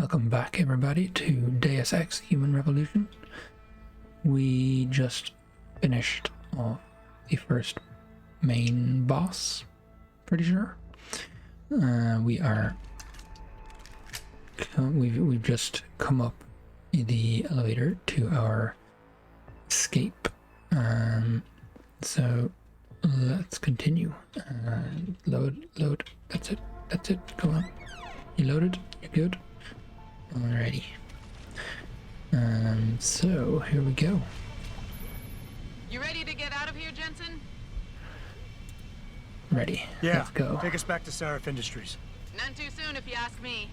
Welcome back, everybody, to Deus Ex Human Revolution. We just finished off the first main boss, pretty sure. We've just come up in the elevator to our escape. So let's continue. Load. That's it. Go on. You loaded? You're good? Alrighty. So here we go. You ready to get out of here, Jensen? Ready. Yeah. Let's go. Take us back to Sarif Industries. None too soon, if you ask me.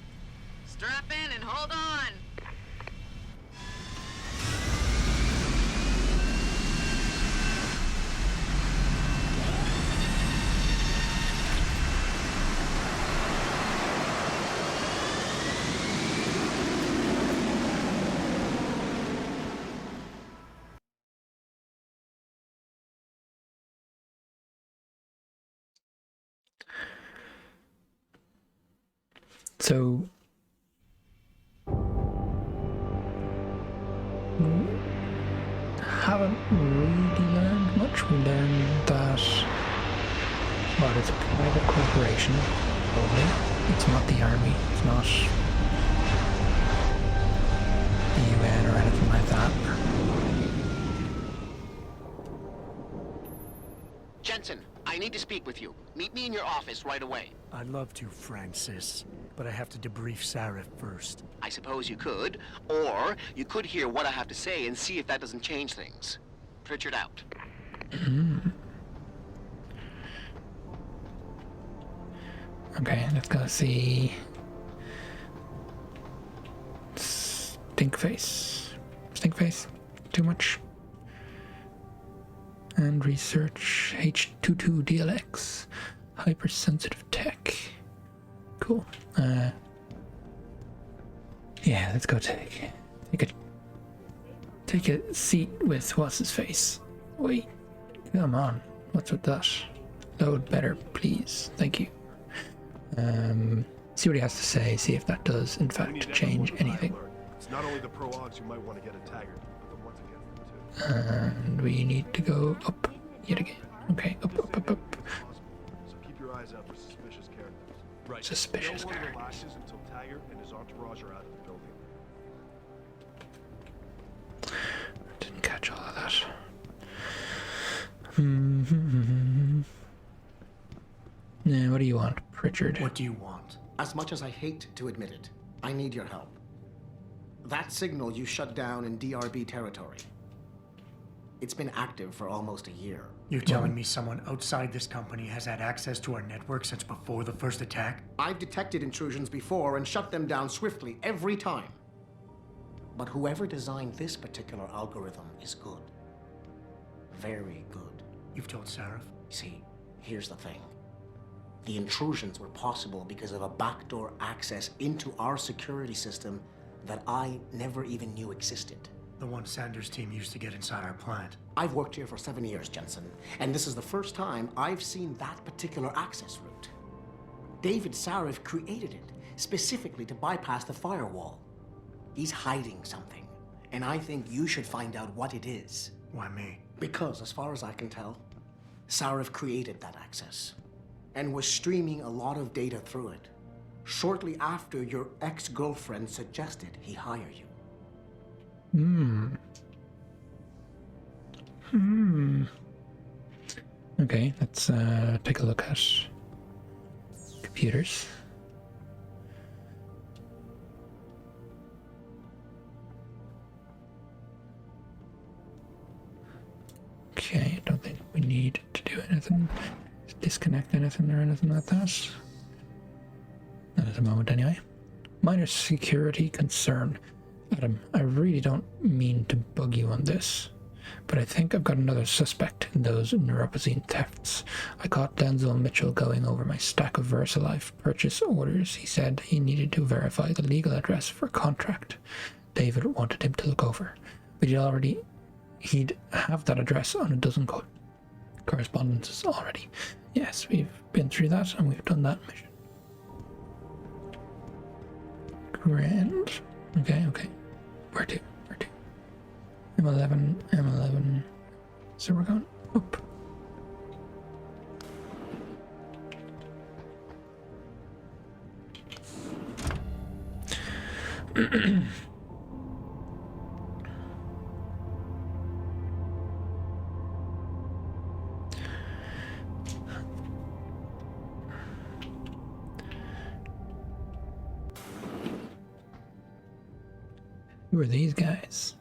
Strap in and hold on. So haven't really learned much. We learned that it's a private corporation, probably. It's not the army, it's not the UN or anything like that. Jensen, I need to speak with you. Meet me in your office right away. I'd love to, Francis, but I have to debrief Sarif first. I suppose you could, or you could hear what I have to say and see if that doesn't change things. Pritchard out. Okay, let's go see Stinkface. Too much. And research H22DLX, hypersensitive tech. Cool. Yeah, let's go take a seat with what's his face. Wait, come on. What's with that? Load better, please. Thank you. See what he has to say. See if that does, in fact, change anything. It's not only the pro-augs who might want to get a taggart, but the ones against them too. And we need to go up yet again. Okay, up. So keep your eyes out for suspicious characters. Right. Suspicious No one characters. relaxes until Taggart and his entourage are out of the building. Didn't catch all of that. Now, what do you want, Pritchard? What do you want? As much as I hate to admit it, I need your help. That signal you shut down in DRB territory. It's been active for almost a year. You're telling me someone outside this company has had access to our network since before the first attack? I've detected intrusions before and shut them down swiftly every time. But whoever designed this particular algorithm is good. Very good. You've told Sarif? See, here's the thing. The intrusions were possible because of a backdoor access into our security system that I never even knew existed. The one Sanders' team used to get inside our plant. I've worked here for 7 years, Jensen, and this is the first time I've seen that particular access route. David Sarif created it specifically to bypass the firewall. He's hiding something, and I think you should find out what it is. Why me? Because, as far as I can tell, Sarif created that access and was streaming a lot of data through it shortly after your ex-girlfriend suggested he hire you. Okay, let's take a look at computers. Okay, I don't think we need to do anything, disconnect anything or anything like that. Not at the moment, anyway. Minor security concern. Adam, I really don't mean to bug you on this, but I think I've got another suspect in those neuropozyne thefts. I caught Denzel Mitchell going over my stack of VersaLife purchase orders. He said he needed to verify the legal address for contract David wanted him to look over, but he'd have that address on a dozen correspondences already. Yes, we've been through that and we've done that mission. grand. Okay, okay. Where to? Where to? M11. So we're going up. Who are these guys?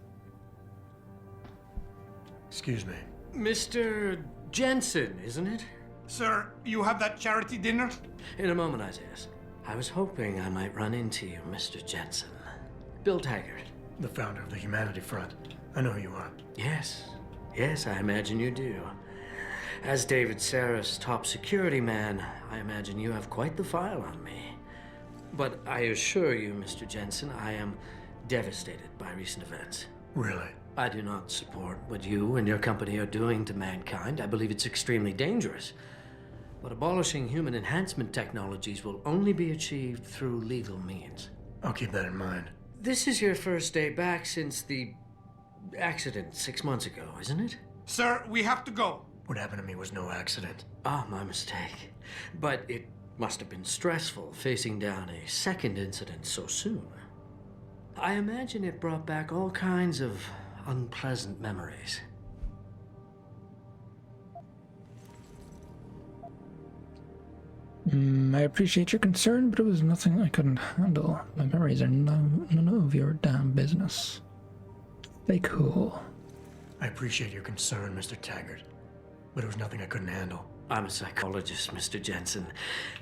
Excuse me. Mr. Jensen, isn't it? Sir, you have that charity dinner? In a moment, Isaiah. I was hoping I might run into you, Mr. Jensen. Bill Taggart. The founder of the Humanity Front. I know who you are. Yes. Yes, I imagine you do. As David Sarif's top security man, I imagine you have quite the file on me. But I assure you, Mr. Jensen, I am devastated by recent events. Really? I do not support what you and your company are doing to mankind. I believe it's extremely dangerous. But abolishing human enhancement technologies will only be achieved through legal means. I'll keep that in mind. This is your first day back since the accident 6 months ago, isn't it? Sir, we have to go. What happened to me was no accident. Ah, my mistake. But it must have been stressful facing down a second incident so soon. I imagine it brought back all kinds of unpleasant memories. I appreciate your concern, but it was nothing I couldn't handle. My memories are none of your damn business. Stay cool. I appreciate your concern, Mr. Taggart, but it was nothing I couldn't handle. I'm a psychologist, Mr. Jensen.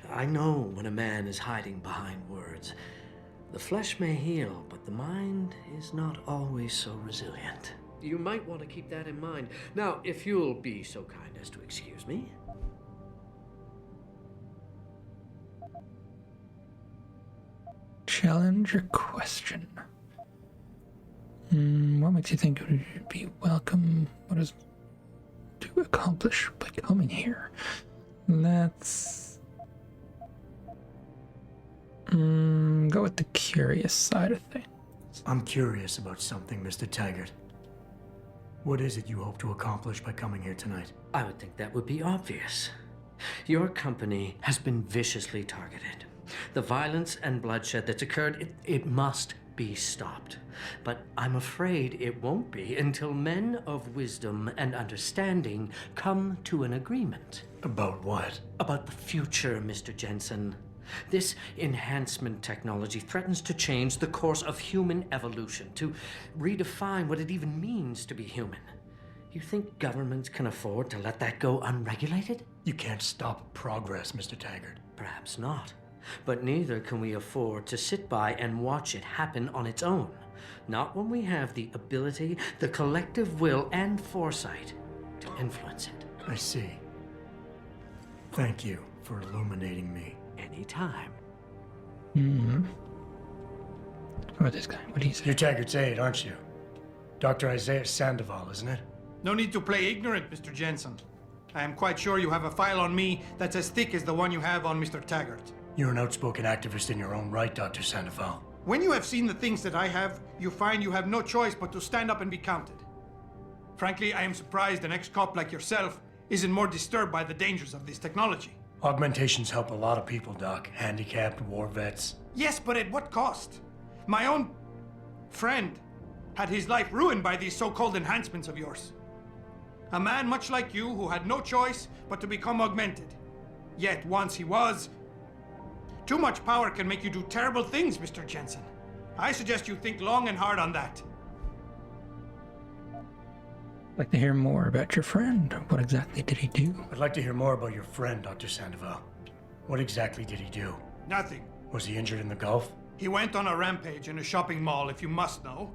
I know when a man is hiding behind words. The flesh may heal, but the mind is not always so resilient. You might want to keep that in mind. Now, if you'll be so kind as to excuse me. Challenge or question? What makes you think it would be welcome? What is to accomplish by coming here? Let's go with the curious side of things. I'm curious about something, Mr. Taggart. What is it you hope to accomplish by coming here tonight? I would think that would be obvious. Your company has been viciously targeted. The violence and bloodshed that's occurred, it must be stopped. But I'm afraid it won't be until men of wisdom and understanding come to an agreement. About what? About the future, Mr. Jensen. This enhancement technology threatens to change the course of human evolution, to redefine what it even means to be human. You think governments can afford to let that go unregulated? You can't stop progress, Mr. Taggart. Perhaps not. But neither can we afford to sit by and watch it happen on its own. Not when we have the ability, the collective will, and foresight to influence it. I see. Thank you for illuminating me. Anytime. Who about this guy? What do you say? You're Taggart's aide, aren't you? Dr. Isaiah Sandoval, isn't it? No need to play ignorant, Mr. Jensen. I am quite sure you have a file on me that's as thick as the one you have on Mr. Taggart. You're an outspoken activist in your own right, Dr. Sandoval. When you have seen the things that I have, you find you have no choice but to stand up and be counted. Frankly, I am surprised an ex-cop like yourself isn't more disturbed by the dangers of this technology. Augmentations help a lot of people, Doc. Handicapped, war vets. Yes, but at what cost? My own friend had his life ruined by these so-called enhancements of yours. A man much like you who had no choice but to become augmented. Yet once he was, too much power can make you do terrible things, Mr. Jensen. I suggest you think long and hard on that. I'd like to hear more about your friend. What exactly did he do? I'd like to hear more about your friend, Dr. Sandoval. What exactly did he do? Nothing. Was he injured in the Gulf? He went on a rampage in a shopping mall, if you must know,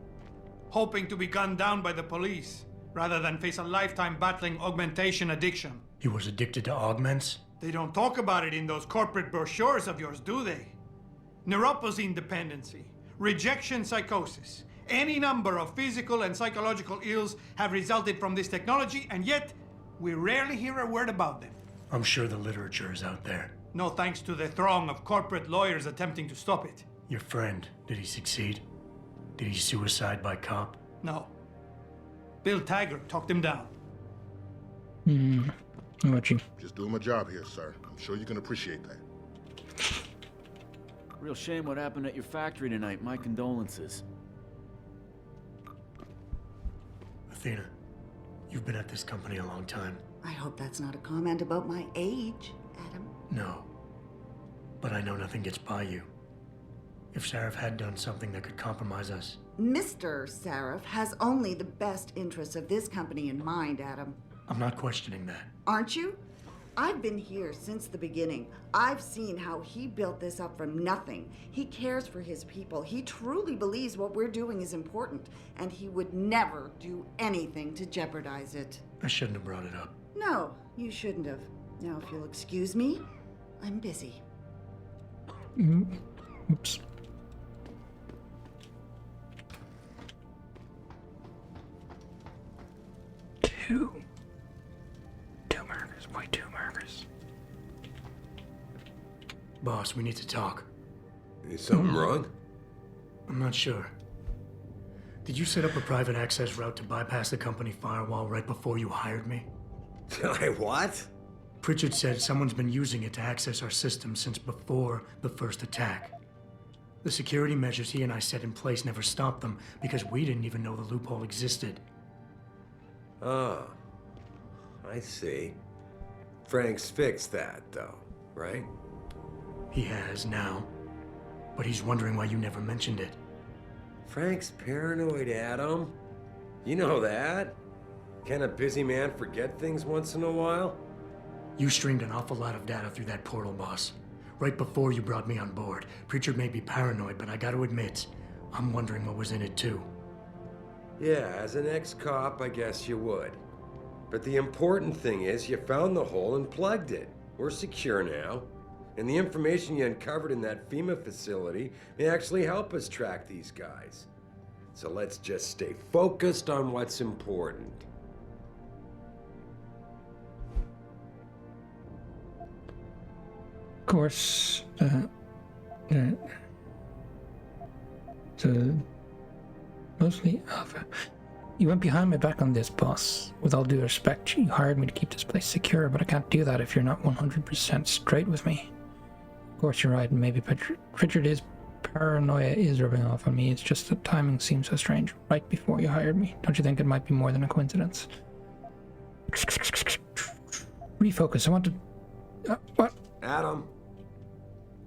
hoping to be gunned down by the police, rather than face a lifetime battling augmentation addiction. He was addicted to augments? They don't talk about it in those corporate brochures of yours, do they? Neuropathy dependency, rejection psychosis, any number of physical and psychological ills have resulted from this technology, and yet we rarely hear a word about them. I'm sure the literature is out there. No thanks to the throng of corporate lawyers attempting to stop it. Your friend, did he succeed? Did he suicide by cop? No. Bill Taggart talked him down. How about you? Just doing my job here, sir. I'm sure you can appreciate that. Real shame what happened at your factory tonight. My condolences. Athena, you've been at this company a long time. I hope that's not a comment about my age, Adam. No. But I know nothing gets by you. If Sarif had done something that could compromise us. Mr. Sarif has only the best interests of this company in mind, Adam. I'm not questioning that. Aren't you? I've been here since the beginning. I've seen how he built this up from nothing. He cares for his people. He truly believes what we're doing is important, and he would never do anything to jeopardize it. I shouldn't have brought it up. No, you shouldn't have. Now, if you'll excuse me, I'm busy. Oops. Two murders. Why 2 murders? Boss, we need to talk. Is something wrong? I'm not sure. Did you set up a private access route to bypass the company firewall right before you hired me? What? Pritchard said someone's been using it to access our system since before the first attack. The security measures he and I set in place never stopped them because we didn't even know the loophole existed. Oh, I see. Frank's fixed that, though, right? He has now, but he's wondering why you never mentioned it. Frank's paranoid, Adam. You know that. Can a busy man forget things once in a while? You streamed an awful lot of data through that portal, boss. Right before you brought me on board. Pritchard may be paranoid, but I gotta admit, I'm wondering what was in it too. Yeah, as an ex-cop, I guess you would. But the important thing is you found the hole and plugged it. We're secure now. And the information you uncovered in that FEMA facility may actually help us track these guys. So let's just stay focused on what's important. Of course, so mostly Alpha. You went behind my back on this, boss. With all due respect, you hired me to keep this place secure, but I can't do that if you're not 100% straight with me. Of course, you're right, and maybe Pritchard is paranoia is rubbing off on me. It's just that timing seems so strange right before you hired me. Don't you think it might be more than a coincidence? Refocus. I want to... what? Adam,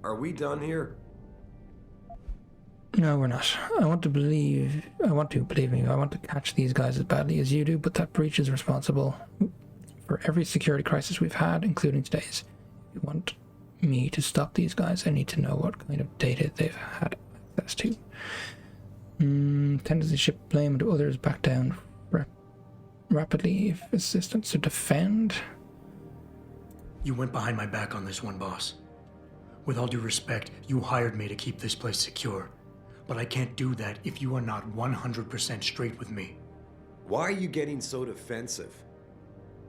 are we done here? No, we're not. I want to believe me, I want to catch these guys as badly as you do, but that breach is responsible for every security crisis we've had, including today's. If you want me to stop these guys, I need to know what kind of data they've had access to. Tendency to shift blame to others, back down rapidly if assistance to defend. You went behind my back on this one, boss. With all due respect, you hired me to keep this place secure. But I can't do that if you are not 100% straight with me. Why are you getting so defensive?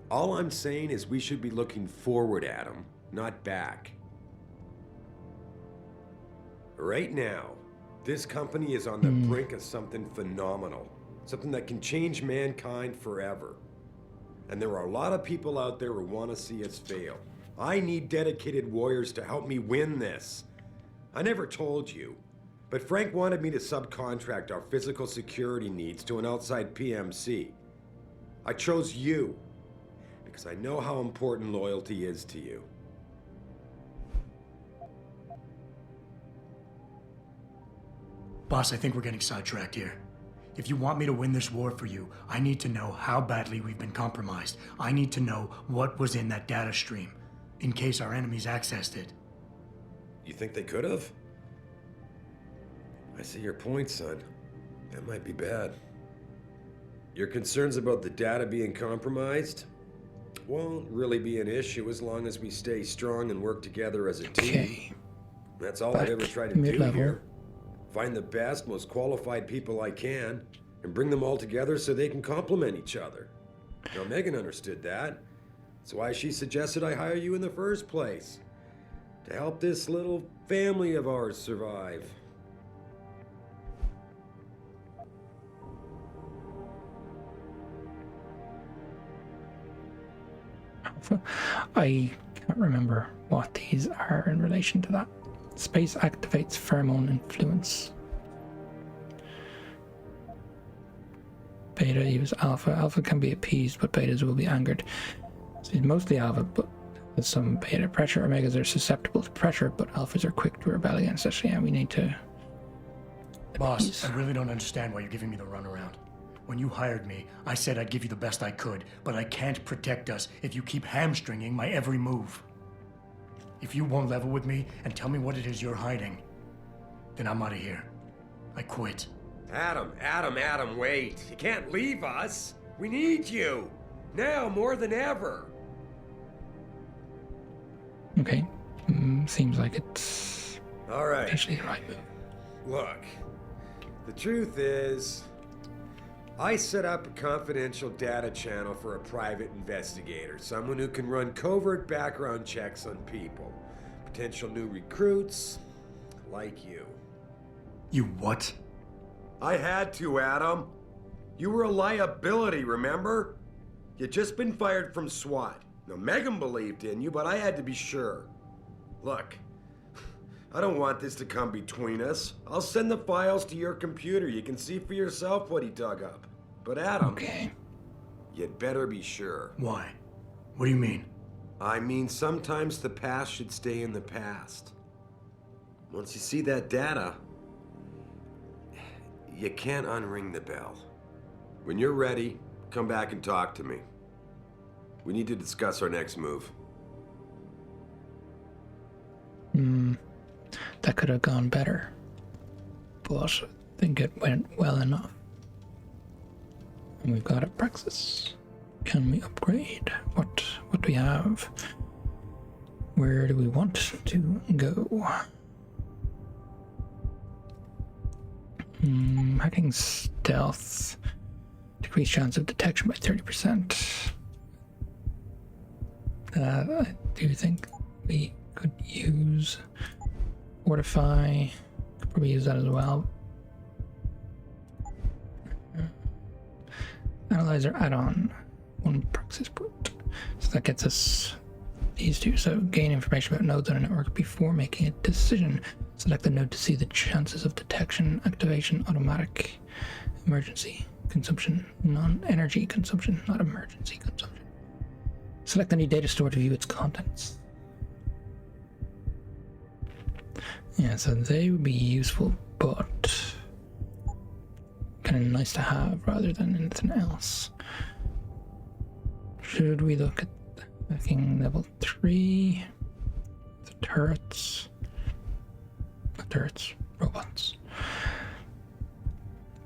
All I'm saying is we should be looking forward, Adam, not back. Right now, this company is on the brink of something phenomenal. Something that can change mankind forever. And there are a lot of people out there who want to see us fail. I need dedicated warriors to help me win this. I never told you, but Frank wanted me to subcontract our physical security needs to an outside PMC. I chose you because I know how important loyalty is to you. Boss, I think we're getting sidetracked here. If you want me to win this war for you, I need to know how badly we've been compromised. I need to know what was in that data stream, in case our enemies accessed it. You think they could have? I see your point, son. That might be bad. Your concerns about the data being compromised won't really be an issue as long as we stay strong and work together as a team. That's all I've ever tried to do here. Find the best, most qualified people I can, and bring them all together so they can complement each other. Now, Megan understood that. That's why she suggested I hire you in the first place. To help this little family of ours survive. Alpha. I can't remember what these are in relation to that. Space activates pheromone influence. Beta use alpha. Alpha can be appeased, but betas will be angered. So it's mostly alpha, but with some beta pressure. Omegas are susceptible to pressure, but alphas are quick to rebel against it. Yeah, we need to... Boss, I really don't understand why you're giving me the runaround. When you hired me, I said I'd give you the best I could, but I can't protect us if you keep hamstringing my every move. If you won't level with me and tell me what it is you're hiding, then I'm out of here. I quit. Adam, wait. You can't leave us. We need you. Now more than ever. Okay. Seems like it's... All right. Actually the right move. Look, the truth is, I set up a confidential data channel for a private investigator, someone who can run covert background checks on people, potential new recruits, like you. You what? I had to, Adam. You were a liability, remember? You'd just been fired from SWAT. Now, Megan believed in you, but I had to be sure. Look, I don't want this to come between us. I'll send the files to your computer. You can see for yourself what he dug up. But Adam, okay, you'd better be sure. Why? What do you mean? I mean, sometimes the past should stay in the past. Once you see that data, you can't unring the bell. When you're ready, come back and talk to me. We need to discuss our next move. That could have gone better, but I think it went well enough. And we've got a praxis. Can we upgrade? What do we have? Where do we want to go? Hacking stealth. Decrease chance of detection by 30%. I do think we could use Fortify. Could probably use that as well. Analyzer add-on. One praxis put. So that gets us these two. So gain information about nodes on a network before making a decision. Select the node to see the chances of detection, activation, automatic, emergency consumption, non-energy consumption, not emergency consumption. Select any data store to view its contents. Yeah, so they would be useful, but kind of nice to have rather than anything else. Should we look at hacking level 3? The turrets. Robots.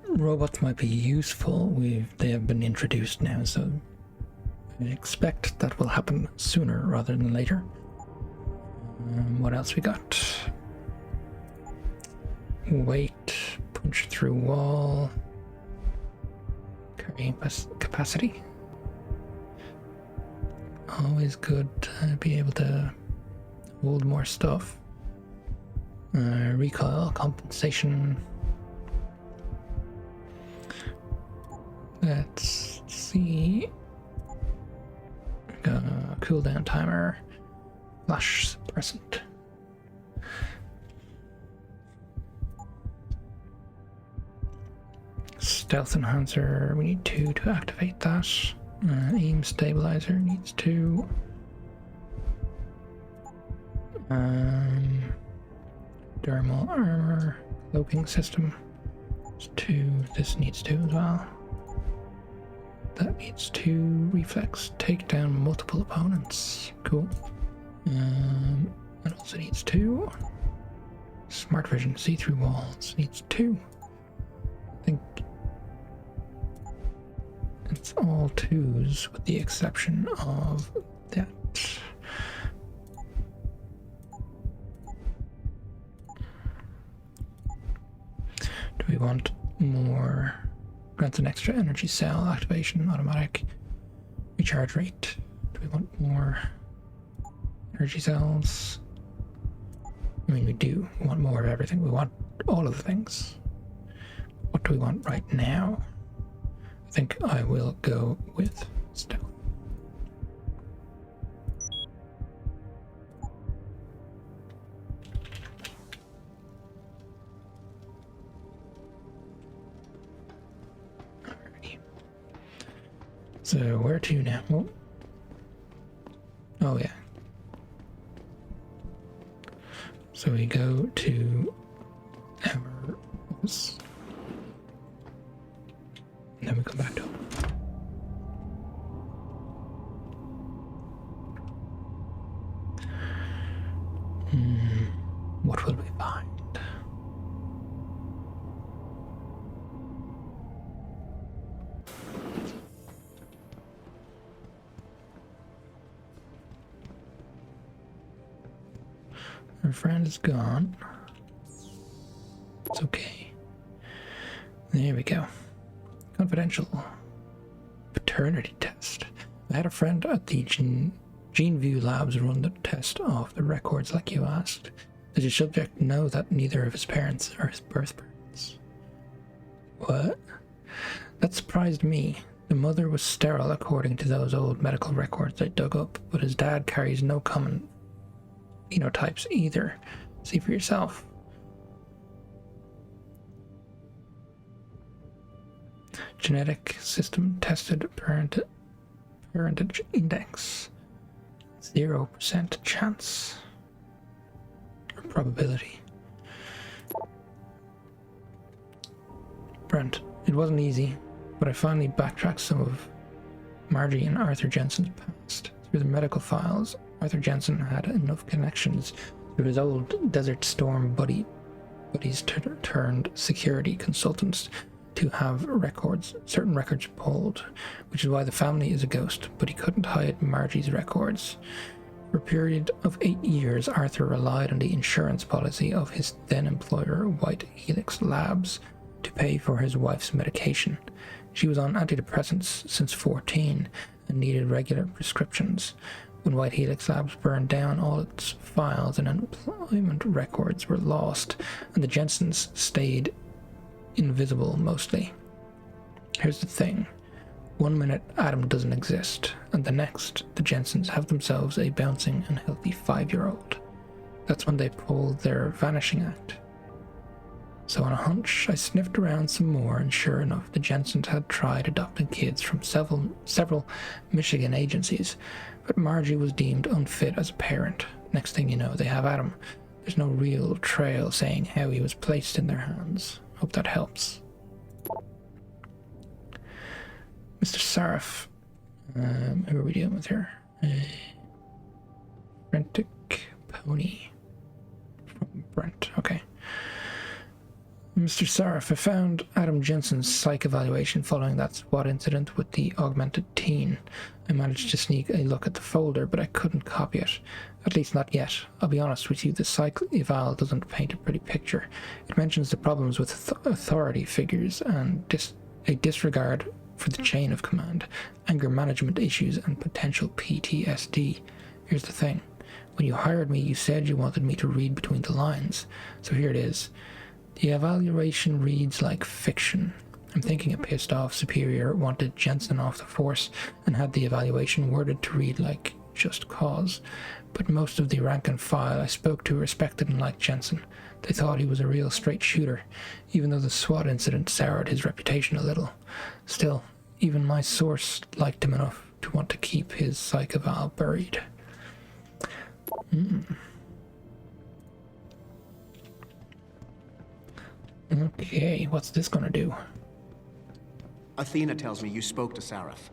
Robots might be useful. They have been introduced now, so I expect that will happen sooner rather than later. What else we got? Weight, punch through wall, carrying capacity. Always good to be able to hold more stuff. Recoil, compensation. Let's see. Cooldown timer. Flash suppressant. Stealth enhancer, we need 2 to activate that. Aim stabilizer needs 2. Dermal armor, cloaking system. It's 2. This needs 2 as well. That needs 2. Reflex, take down multiple opponents. Cool. It also needs 2. Smart vision, see through walls, needs 2. I think it's all 2s with the exception of that. Do we want more? Grants an extra energy cell, activation, automatic, recharge rate. Do we want more energy cells? I mean, we do. We want more of everything. We want all of the things. What do we want right now? I think I will go with stealth. So where to now? Oh yeah. So we go to our office. And then we come back to him. What will we find? Our friend is gone. It's okay. There we go. Confidential. Paternity test. I had a friend at the GeneView Labs run the test of the records like you asked. Did the subject know that neither of his parents are his birth parents? What? That surprised me. The mother was sterile according to those old medical records I dug up, but his dad carries no common phenotypes either. See for yourself. Genetic system tested parentage index. 0% chance. Or probability. Brent, it wasn't easy, but I finally backtracked some of Margie and Arthur Jensen's past. Through the medical files, Arthur Jensen had enough connections through his old Desert Storm buddies turned security consultants to have certain records pulled, which is why the family is a ghost, but he couldn't hide Margie's records. For a period of 8 years, Arthur relied on the insurance policy of his then employer, White Helix Labs, to pay for his wife's medication. She was on antidepressants since 14 and needed regular prescriptions. When White Helix Labs burned down, all its files and employment records were lost, and the Jensens stayed invisible mostly. Here's the thing. 1 minute Adam doesn't exist, and the next the Jensens have themselves a bouncing and healthy 5-year-old. That's when they pulled their vanishing act. So on a hunch, I sniffed around some more, and sure enough, the Jensens had tried adopting kids from several Michigan agencies, but Margie was deemed unfit as a parent. Next thing you know, they have Adam. There's no real trail saying how he was placed in their hands. Hope that helps. Mr. Sarif. Who are we dealing with here? Brentic Pony. From Brent, okay. Mr. Sarif, I found Adam Jensen's psych evaluation following that SWAT incident with the augmented teen. I managed to sneak a look at the folder, but I couldn't copy it. At least not yet. I'll be honest with you, the psych eval doesn't paint a pretty picture. It mentions the problems with authority figures and a disregard for the chain of command, anger management issues, and potential PTSD. Here's the thing. When you hired me, you said you wanted me to read between the lines. So here it is. The evaluation reads like fiction. I'm thinking a pissed off superior wanted Jensen off the force and had the evaluation worded to read like just cause. But most of the rank and file I spoke to respected and liked Jensen. They thought he was a real straight shooter, even though the SWAT incident soured his reputation a little. Still, even my source liked him enough to want to keep his psych eval buried. Okay, what's this gonna do? Athena tells me you spoke to Sarif.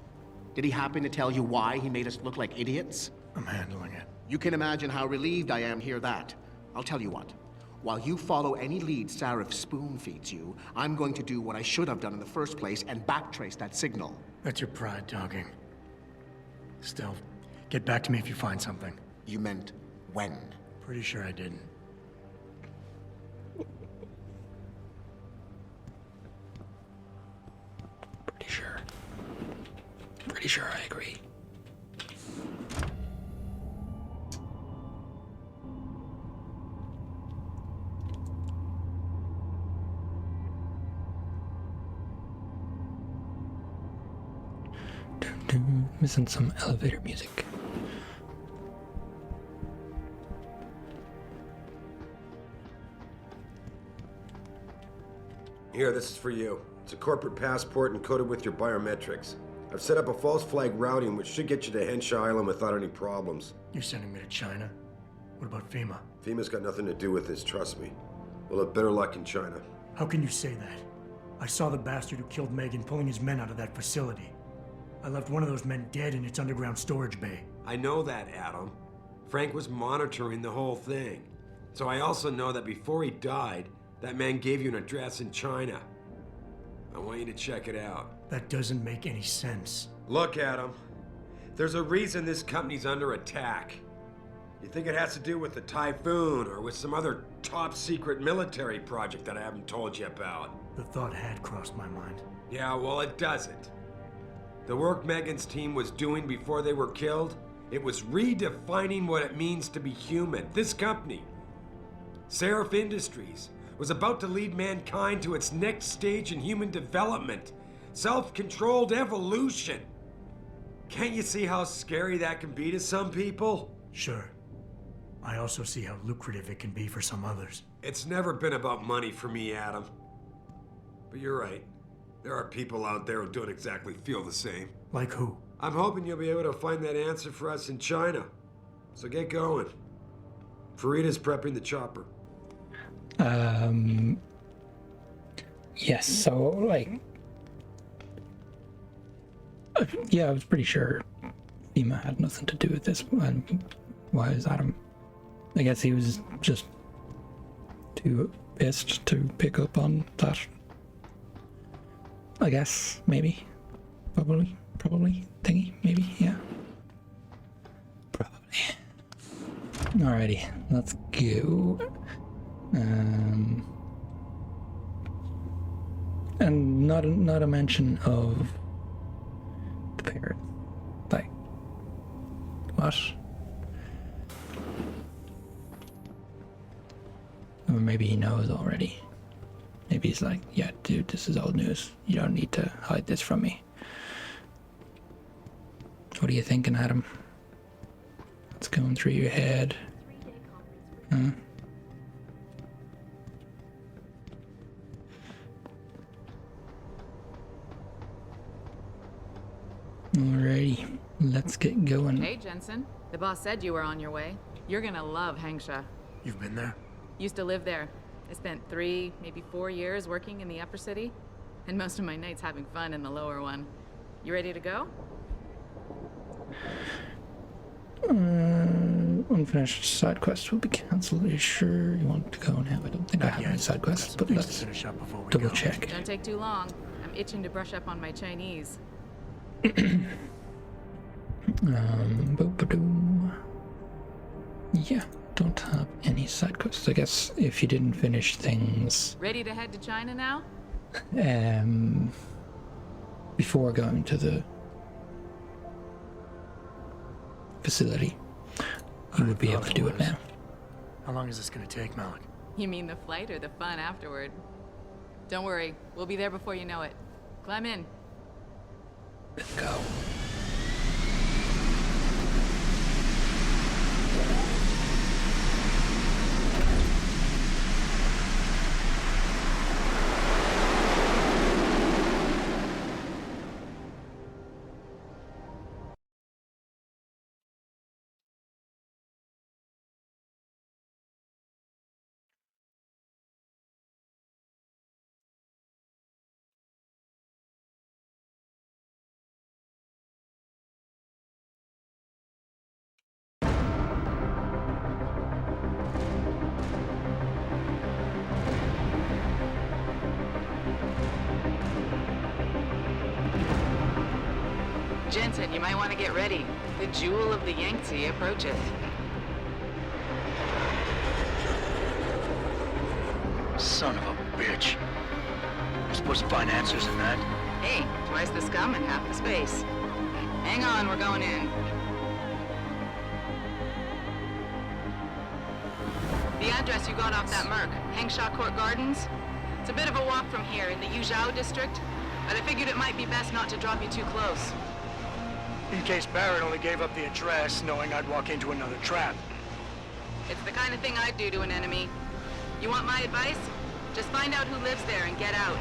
Did he happen to tell you why he made us look like idiots? I'm handling it. You can imagine how relieved I am to hear that. I'll tell you what. While you follow any lead Sarif spoon feeds you, I'm going to do what I should have done in the first place and backtrace that signal. That's your pride talking. Still, get back to me if you find something. You meant when? Pretty sure I didn't. Pretty sure I agree. Missing some elevator music. Here, this is for you. It's a corporate passport encoded with your biometrics. I've set up a false flag routing which should get you to Hengsha Island without any problems. You're sending me to China? What about FEMA? FEMA's got nothing to do with this, trust me. We'll have better luck in China. How can you say that? I saw the bastard who killed Megan pulling his men out of that facility. I left one of those men dead in its underground storage bay. I know that, Adam. Frank was monitoring the whole thing. So I also know that before he died, that man gave you an address in China. I want you to check it out. That doesn't make any sense. Look, Adam. There's a reason this company's under attack. You think it has to do with the Typhoon or with some other top-secret military project that I haven't told you about? The thought had crossed my mind. Yeah, well, it doesn't. The work Megan's team was doing before they were killed, it was redefining what it means to be human. This company, Seraph Industries, was about to lead mankind to its next stage in human development. Self-controlled evolution. Can't you see how scary that can be to some people? Sure. I also see how lucrative it can be for some others. It's never been about money for me, Adam. But you're right. There are people out there who don't exactly feel the same. Like who? I'm hoping you'll be able to find that answer for us in China. So get going. Farida's prepping the chopper. Yes, so, like... yeah, I was pretty sure FEMA had nothing to do with this. And why is Adam... I guess he was just too pissed to pick up on that. I guess, maybe. Probably. Thingy, maybe, yeah. Probably. Alrighty, let's go. And not a mention of the parrot. Like, what? Or maybe he knows already. Maybe he's like, yeah, dude, this is old news. You don't need to hide this from me. What are you thinking, Adam? What's going through your head? Huh? Alrighty, let's get going. Hey, Jensen. The boss said you were on your way. You're gonna love Hengsha. You've been there? Used to live there. I spent 3, maybe 4 years working in the upper city, and most of my nights having fun in the lower one. You ready to go? Unfinished side quests will be cancelled. Are you sure you want to go now? I don't think I have any side quests, but let's double check. Don't take too long. I'm itching to brush up on my Chinese. Yeah, don't have any side quests. I guess if you didn't finish things Ready to head to China now? Before going to the facility, you would be able to do it now. How long is this gonna take, Malik? You mean the flight or the fun afterward? Don't worry, we'll be there before you know it. Climb in. Let's go. Jensen, you might want to get ready. The jewel of the Yangtze approaches. Son of a bitch. We're supposed to find answers in that. Hey, twice the scum and half the space. Hang on, we're going in. The address you got off that Merc, Hengsha Court Gardens. It's a bit of a walk from here in the Yuzhou district, but I figured it might be best not to drop you too close. In case Barrett only gave up the address, knowing I'd walk into another trap. It's the kind of thing I'd do to an enemy. You want my advice? Just find out who lives there and get out.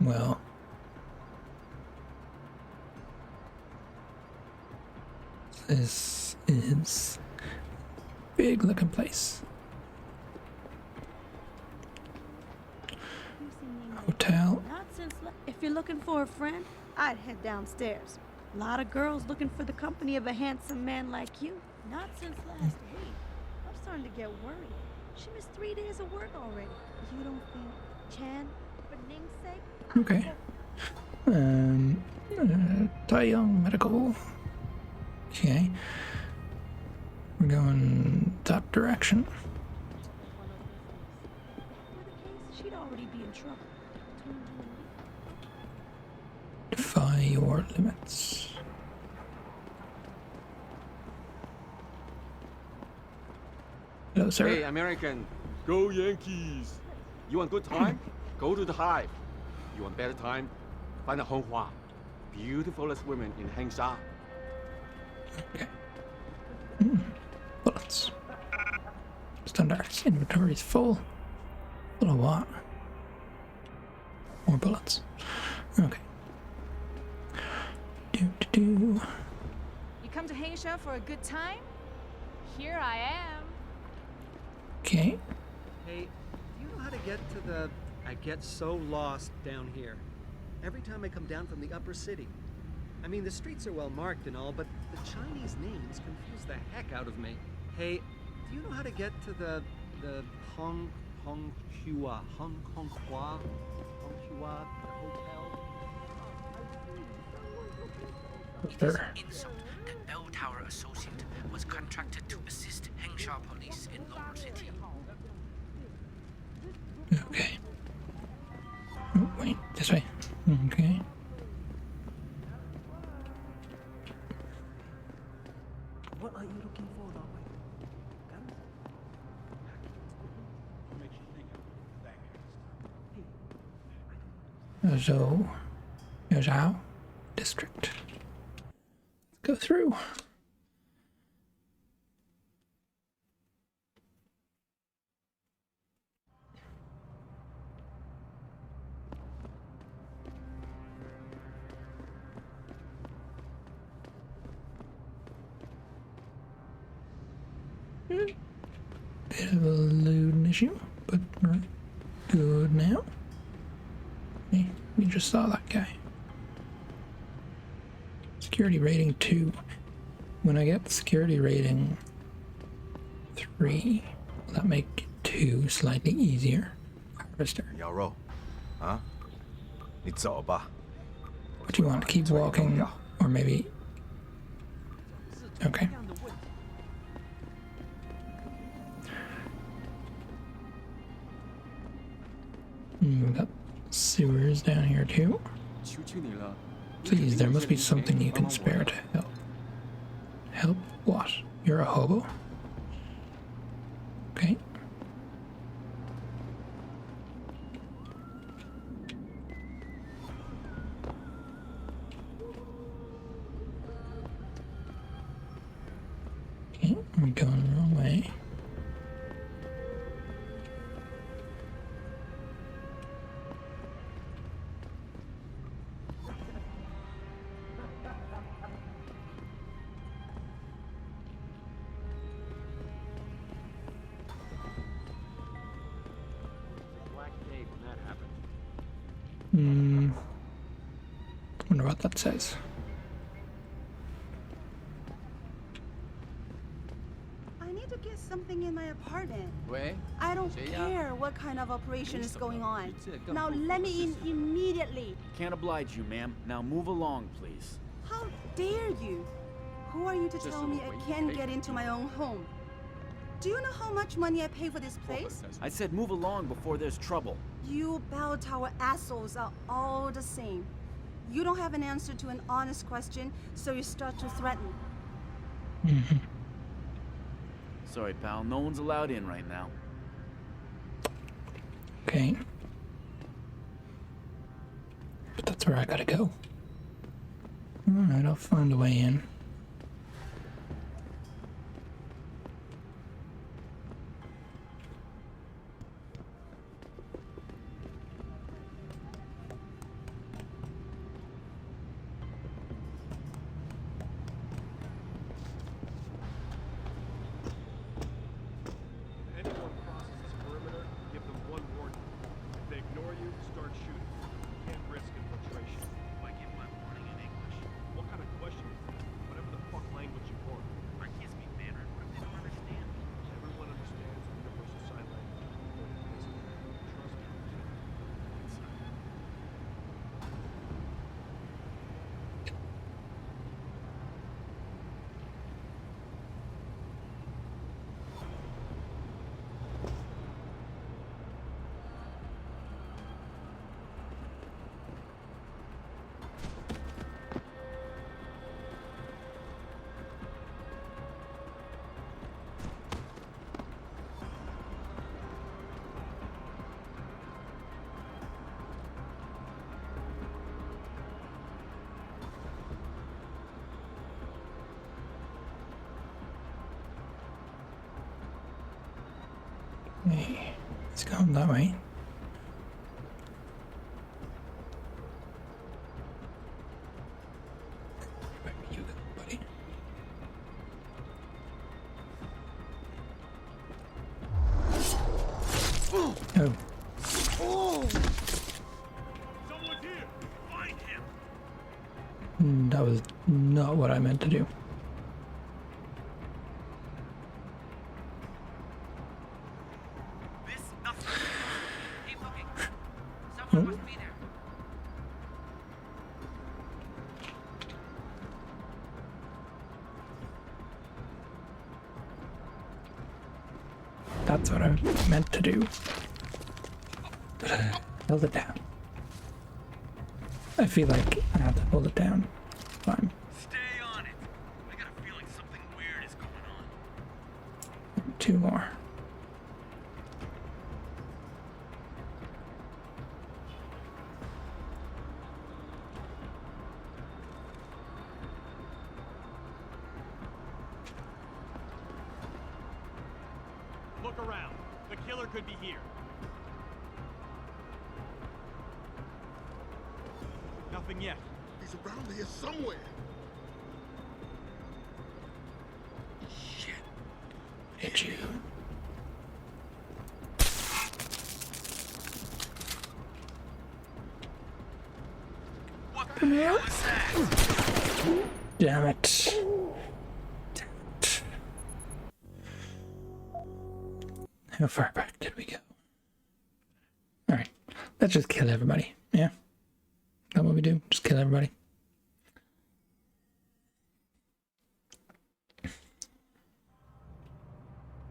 well. This is big looking place. Hotel. If you're looking for a friend, I'd head downstairs. A lot of girls looking for the company of a handsome man like you. Not since last week. I'm starting to get worried. She missed 3 days of work already. You don't think Chan, for Ning's sake? Okay. Taeyong Medical. Okay. We're going that direction. She'd already be in trouble. Defy your limits. Hello, sir. Hey, American. Go Yankees. You want good time? Go to the Hive. You want better time? Find a Honghua. Beautifulest women in Hengsha. Okay. Bullets. Standards. Inventory is full. Full of what? More bullets. Okay. You come to Hengsha for a good time? Here I am. Okay. Hey, do you know how to get to the... I get so lost down here. Every time I come down from the upper city. I mean, the streets are well marked and all, but the Chinese names confuse the heck out of me. Hey, do you know how to get to the Honghua hotel? Sure. Insult that Bell Tower associate was contracted to assist Hengsha police in Lower City. Okay. Oh, wait, this way. Okay. What are you looking for, Norway? Zhou district. Let's go through. Bit of a loading issue, but we're good now. Hey, we just saw that guy. Security rating 2. When I get security rating 3, will that make 2 slightly easier? Harvester. 有肉，啊？你走吧。 What do you want? Keep walking, or maybe? Okay. We got sewers down here too. Please, there must be something you can spare to help. Help what? You're a hobo? Okay. Okay, we're going the wrong way. Wonder what that says. I need to get something in my apartment. Wait. I don't care what kind of operation is going on. Now let me in immediately. Can't oblige you, ma'am. Now move along, please. How dare you? Who are you to tell me I can't get into my own home? Do you know how much money I pay for this place? I said move along before there's trouble. You bell tower assholes are all the same. You don't have an answer to an honest question, so you start to threaten. Sorry, pal. No one's allowed in right now. Okay. But that's where I gotta go. Alright, I'll find a way in. Okay, let's go that way. Where you go, buddy? Oh. Someone's here! Find him! That was not what I meant to do. Keep looking. Someone must be there. That's what I meant to do. But I held it down. I feel like I have to hold it down. Fine. Stay on it. I got a feeling something weird is going on. 2 more. Look around. The killer could be here. Nothing yet. He's around here somewhere. Hit you. What the hell is that? Damn it. How far back did we go? Alright, let's just kill everybody. Yeah? Is that what we do? Just kill everybody?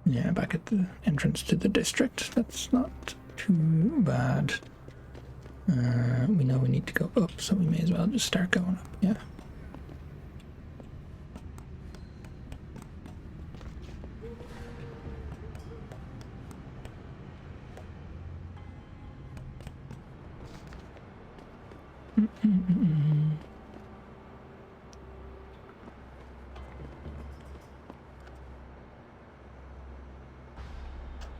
Yeah, back at the entrance to the district. That's not too bad. We know we need to go up, so we may as well just start going up, yeah?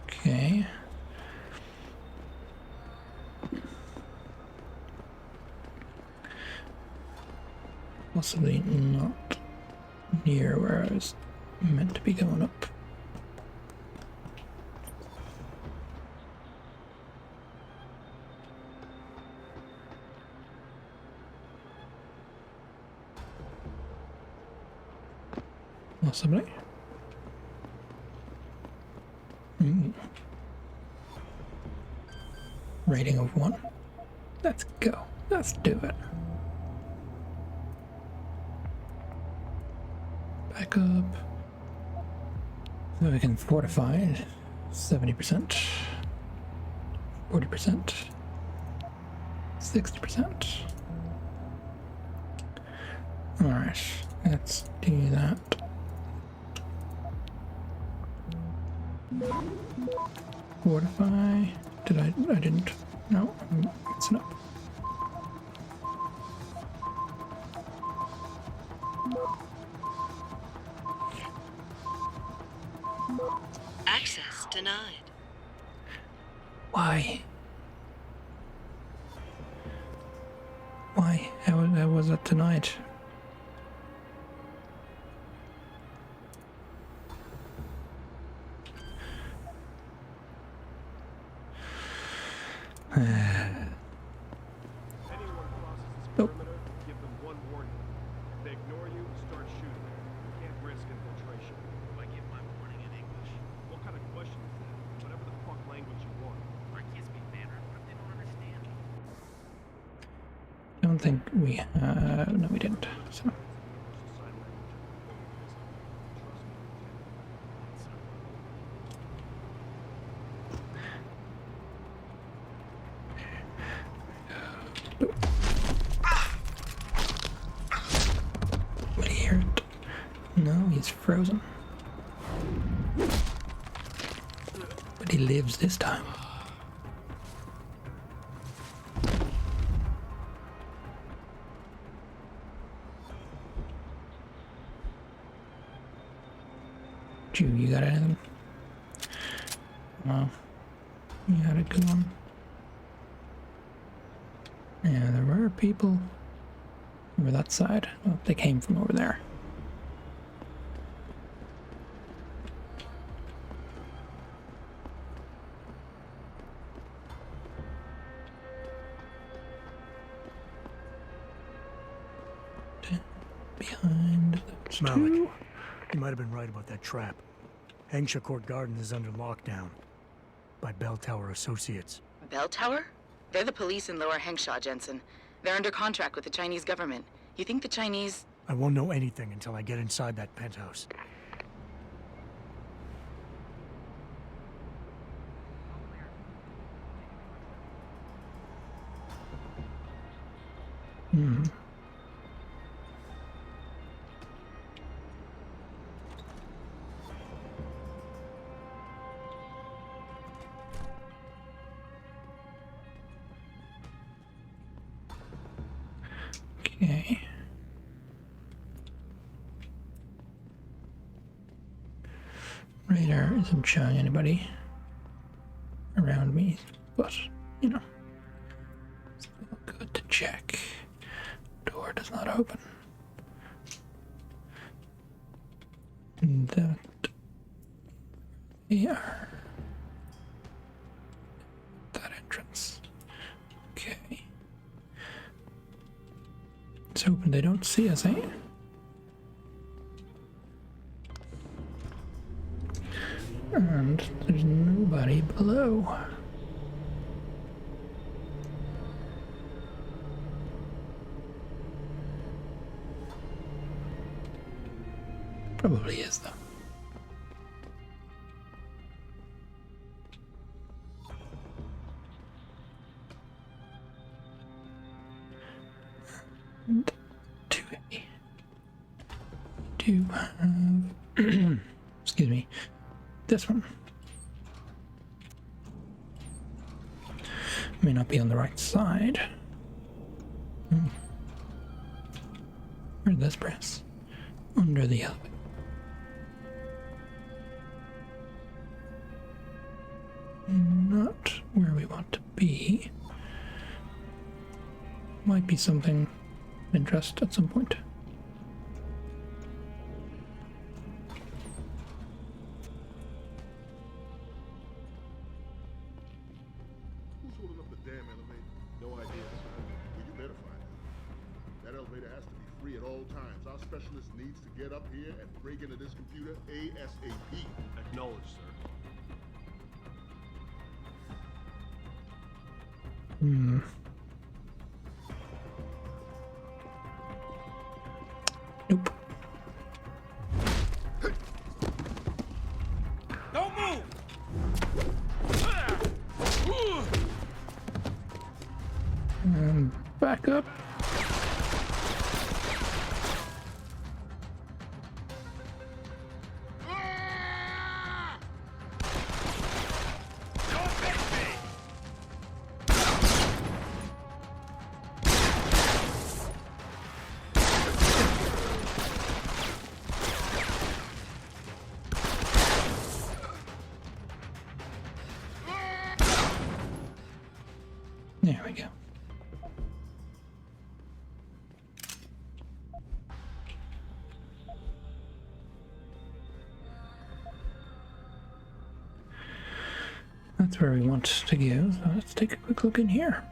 Okay. Possibly not near where I was meant to be going up. Possibly. Rating of 1. Let's go. Let's do it. Back up. So we can fortify 70%, 40%, 60%. Alright, let's do that. Fortify. Did I didn't. No, it's not. Access denied. Why? Why? How was that denied? Anyone crosses this perimeter, give them one warning. If they ignore you, start shooting. You can't risk infiltration. Do I give my warning in English? What kind of question is that? Whatever the fuck language you want. Our kids speak Mandarin. What if they don't understand? I don't think we no we didn't. So would he hear it? No, he's frozen. But he lives this time. You got anything? No. started going. Yeah, there were people over that side. Well, they came from over there. Behind those Malik, two. you might have been right about that trap. Hengsha Court Gardens is under lockdown by Bell Tower Associates. Bell Tower? They're the police in Lower Hengsha, Jensen. They're under contract with the Chinese government. You think the Chinese... I won't know anything until I get inside that penthouse. Hmm. Okay. Radar isn't showing anybody around me, but, you know, it's good to check. Door does not open. That they are. That entrance. Okay. It's hoping they don't see us, eh? And there's nobody below. Probably is, though. And 2A. Do have excuse me, this one may not be on the right side. Where's this press? Under the elevator. Not where we want to be. Might be something of interest at some point. Who's holding up the damn elevator? No idea, sir. Well, you better find out. That elevator has to be free at all times. Our specialist needs to get up here and break into this computer ASAP. Acknowledged, sir. Hmm. Nope. Don't move! And back up. There we go. That's where we want to go, so let's take a quick look in here.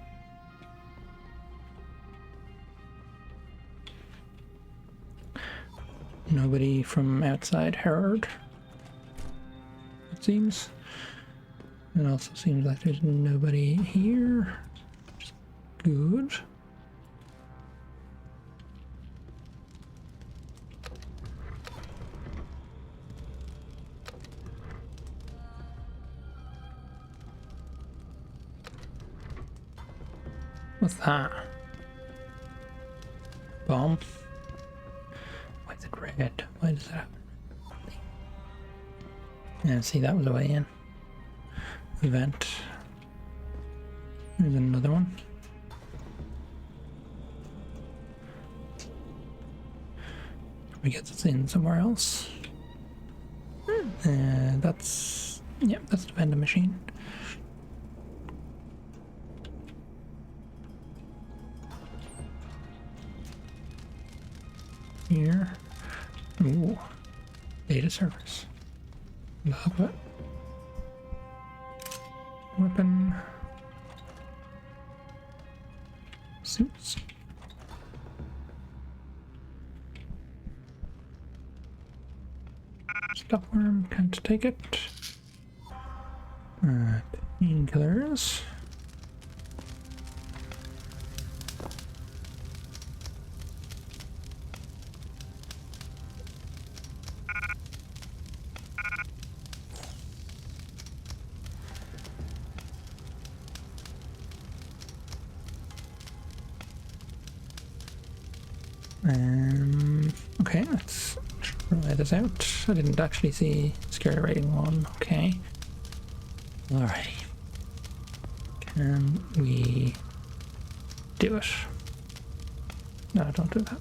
Nobody from outside heard, it seems. It also seems like there's nobody here. Which is good. What's that? Bomb? Why is it red? Why does that happen? Yeah, see, that was a way in. Vent. There's another one. Probably gets us in somewhere else. That's, yep, that's the vending machine. here. Ooh. Data servers. Love it. Weapon. Suits. Stopworm, can't take it. Painkillers. Okay, let's try this out. I didn't actually see scary rating 1. Okay. Alrighty. Can we do it? No, don't do that.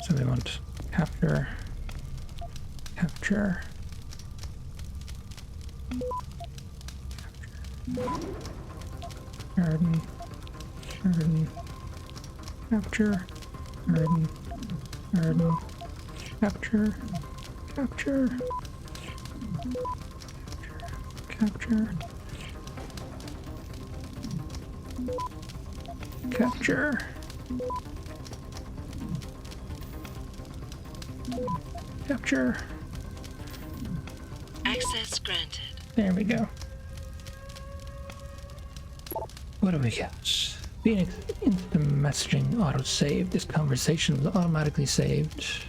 So we want capture, capture, garden, garden, capture, garden, garden, capture, capture, capture, capture, capture. Access granted. There we go. What do we got? Phoenix instant messaging autosave. This conversation was automatically saved.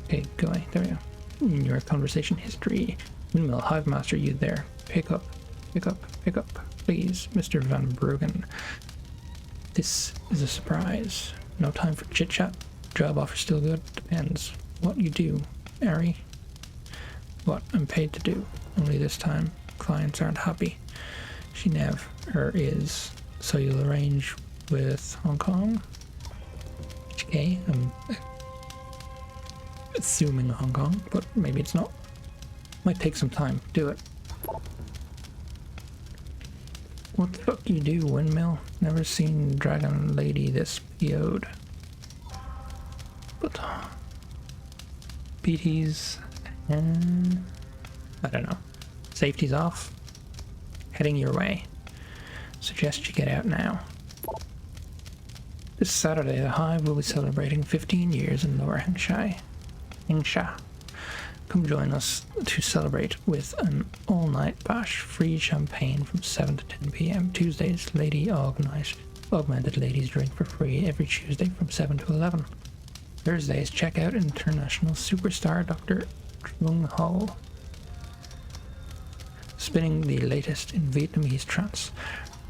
Okay, going. There we go. In your conversation history. Windmill, Hive Master, you there. Pick up, pick up, pick up. Please, Mr. Van Bruggen. This is a surprise. No time for chit chat. Job offer still good. Depends what you do, Ari. What I'm paid to do. Only this time, clients aren't happy. She never is. So you'll arrange with Hong Kong? Okay, I'm assuming Hong Kong, but maybe it's not. Might take some time. Do it. What the fuck you do, Windmill? Never seen Dragon Lady this PO'd. But BT's and I don't know. Safety's off. Heading your way. Suggest you get out now. This Saturday, the Hive will be celebrating 15 years in Lower Hengsha. Come join us to celebrate with an all-night bash, free champagne from 7 to 10 p.m. Tuesdays, augmented ladies drink for free every Tuesday from 7 to 11. Thursdays, check out international superstar Dr. Trung Ho, spinning the latest in Vietnamese trance.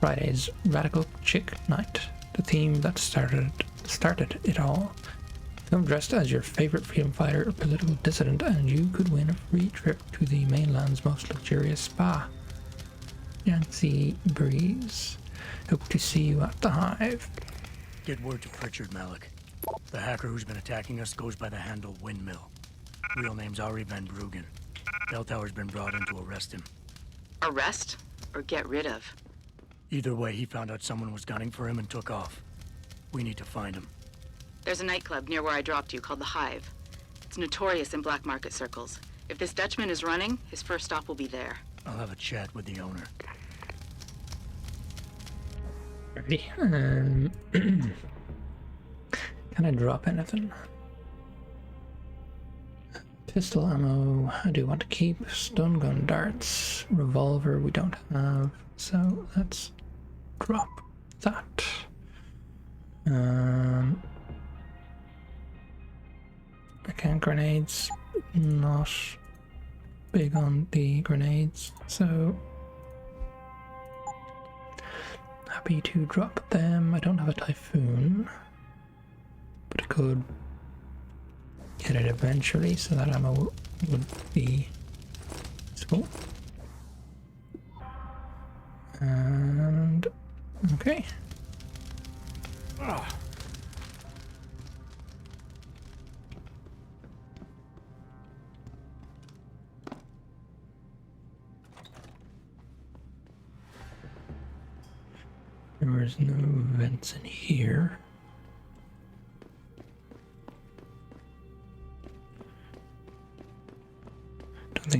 Fridays, Radical Chick Night, the theme that started it all. Come dressed as your favorite freedom fighter or political dissident and you could win a free trip to the mainland's most luxurious spa. Yangtze Breeze. Hope to see you at the Hive. Get word to Pritchard, Malik. The hacker who's been attacking us goes by the handle Windmill. Real name's Ari Van Bruggen. Bell Tower's been brought in to arrest him. Arrest or get rid of? Either way, he found out someone was gunning for him and took off. We need to find him. There's a nightclub near where I dropped you called the Hive. It's notorious in black market circles. If this Dutchman is running, his first stop will be there. I'll have a chat with the owner. Ready? Can I drop anything? Pistol ammo, I do want to keep. Stun gun darts. Revolver we don't have. So let's drop that. Again, grenades. Not big on the grenades, so happy to drop them. I don't have a Typhoon, but I could get it eventually, so that ammo would be useful. And okay. There was no vents in here.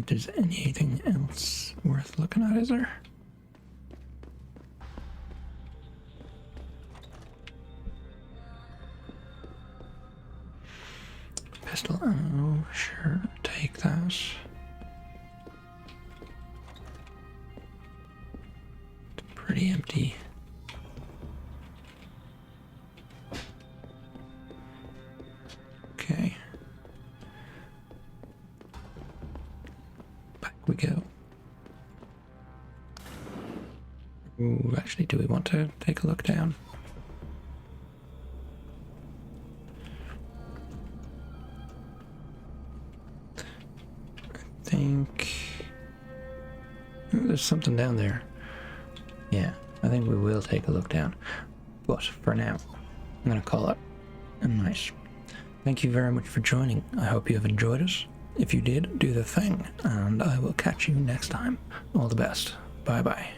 think there's anything else worth looking at, is there? Pistol ammo, sure, take that. It's pretty empty. Okay. Back we go. Ooh, actually, do we want to take a look down? I think there's something down there. Yeah, I think we will take a look down. But for now, I'm gonna call it a night. Thank you very much for joining. I hope you have enjoyed it. If you did, do the thing, and I will catch you next time. All the best. Bye bye.